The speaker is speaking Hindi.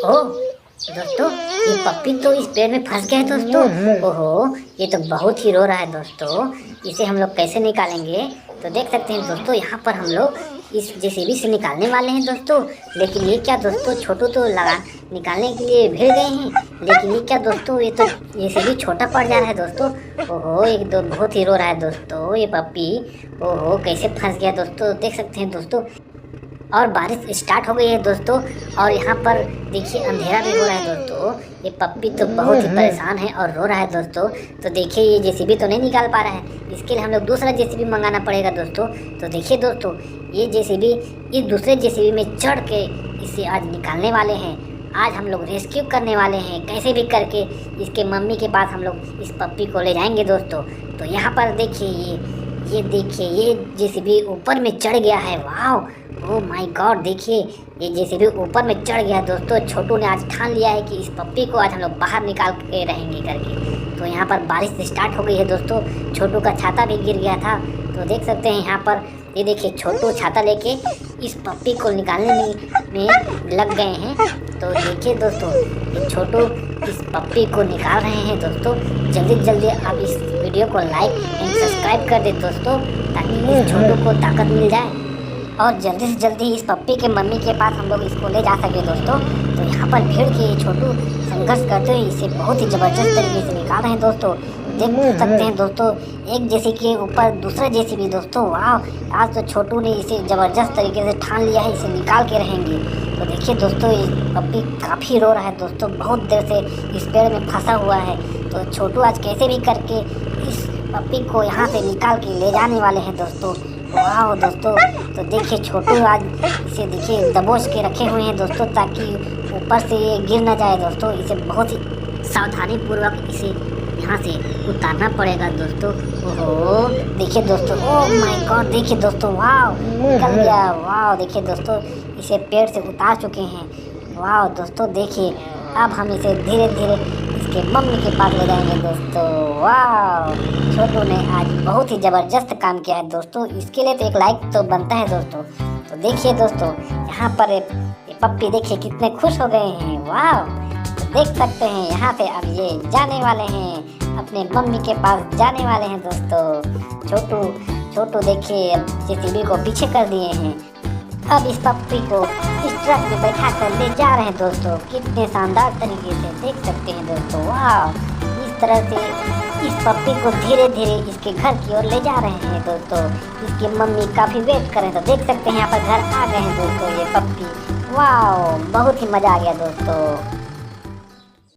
ओ दोस्तों, ये पप्पी तो इस पेड़ में फंस गया है दोस्तों। ओहो, ये तो बहुत ही रो रहा है दोस्तों। इसे हम लोग कैसे निकालेंगे? तो देख सकते हैं दोस्तों, यहाँ पर हम लोग इस जेसीबी से निकालने वाले हैं दोस्तों। लेकिन ये क्या दोस्तों, छोटू तो लगा निकालने के लिए भिड़ गए हैं। लेकिन ये क्या दोस्तों, ये तो जेसीबी छोटा पड़ जा रहा है दोस्तों। ओहो, एक दो बहुत ही रो रहा है दोस्तों ये पप्पी। ओहो, कैसे फंस गया दोस्तों, देख सकते हैं दोस्तों। और बारिश स्टार्ट हो गई है दोस्तों। और यहाँ पर देखिए अंधेरा भी हो रहा है दोस्तों। ये पप्पी तो बहुत ही परेशान है और रो रहा है दोस्तों। तो देखिए ये जेसीबी तो नहीं निकाल पा रहा है, इसके लिए हम लोग दूसरा जेसीबी मंगाना पड़ेगा दोस्तों। तो देखिए दोस्तों, ये जेसीबी इस दूसरे जेसीबी में चढ़ के इसे आज निकालने वाले हैं। आज हम लोग रेस्क्यू करने वाले हैं, कैसे भी करके इसके मम्मी के पास हम लोग इस पप्पी को ले जाएंगे दोस्तों। तो यहाँ पर देखिए ये देखिए ये जेसीबी ऊपर में चढ़ गया है। वाह, ओह माय गॉड, देखिए ये जेसीबी ऊपर में चढ़ गया दोस्तों। छोटू ने आज ठान लिया है कि इस पप्पी को आज हम लोग बाहर निकाल के रहेंगे करके। तो यहाँ पर बारिश स्टार्ट हो गई है दोस्तों। छोटू का छाता भी गिर गया था। तो देख सकते हैं यहाँ पर ये देखिए छोटू छाता लेके इस पप्पी को निकालने में लग गए हैं। तो देखिए दोस्तों, ये छोटू इस पप्पी को निकाल रहे हैं दोस्तों। जल्दी जल्दी आप इस वीडियो को लाइक एंड सब्सक्राइब कर दें दोस्तों, ताकि इस छोटू को ताकत मिल जाए और जल्दी से जल्दी इस पप्पी के मम्मी के पास हम लोग इसको ले जा सके दोस्तों। तो यहाँ पर भीड़ के ये छोटू संघर्ष करते हुए इसे बहुत ही ज़बरदस्त तरीके से निकाल रहे हैं दोस्तों। देख सकते हैं दोस्तों, एक जेसी के ऊपर दूसरा जेसी भी दोस्तों। वाह, आज तो छोटू ने इसे ज़बरदस्त तरीके से ठान लिया है, इसे निकाल के रहेंगे। तो देखिए दोस्तों, ये पप्पी काफ़ी रो रहा है दोस्तों, बहुत देर से इस पेड़ में फंसा हुआ है। तो छोटू आज कैसे भी करके इस पप्पी को यहाँ से निकाल के ले जाने वाले हैं दोस्तों। वाह दोस्तों, तो देखिए छोटू आज इसे देखिए दबोच के रखे हुए हैं दोस्तों, ताकि ऊपर से ये गिर ना जाए दोस्तों। इसे बहुत ही सावधानी पूर्वक इसे यहाँ से उतारना पड़ेगा दोस्तों। ओहो, देखिए दोस्तों, ओह माय गॉड, देखिए दोस्तों, वाह निकल गया। वाह देखिए दोस्तों, इसे पेड़ से उतार चुके हैं। वाह दोस्तों, देखिए अब हम इसे धीरे धीरे इसके मम्मी के पास ले जाएंगे दोस्तों। वाह, छोटू ने आज बहुत ही ज़बरदस्त काम किया है दोस्तों, इसके लिए तो एक लाइक तो बनता है दोस्तों। तो देखिए दोस्तों, यहाँ पर ये पप्पी देखिए कितने खुश हो गए हैं। वाह, तो देख सकते हैं यहाँ पे अब ये जाने वाले हैं, अपने मम्मी के पास जाने वाले हैं दोस्तों। छोटू देखिए अब जेसीबी को पीछे कर दिए हैं। अब इस पप्पी को इस ट्रक में बैठा कर ले जा रहे हैं दोस्तों। कितने शानदार तरीके से देख सकते हैं दोस्तों। वाह, इस तरह से इस पप्पी को धीरे धीरे इसके घर की ओर ले जा रहे हैं दोस्तों। इसकी मम्मी काफ़ी वेट कर रहे हैं। तो देख सकते हैं यहाँ पर घर आ गए हैं दोस्तों ये पप्पी। वाह, बहुत ही मज़ा आ गया दोस्तों।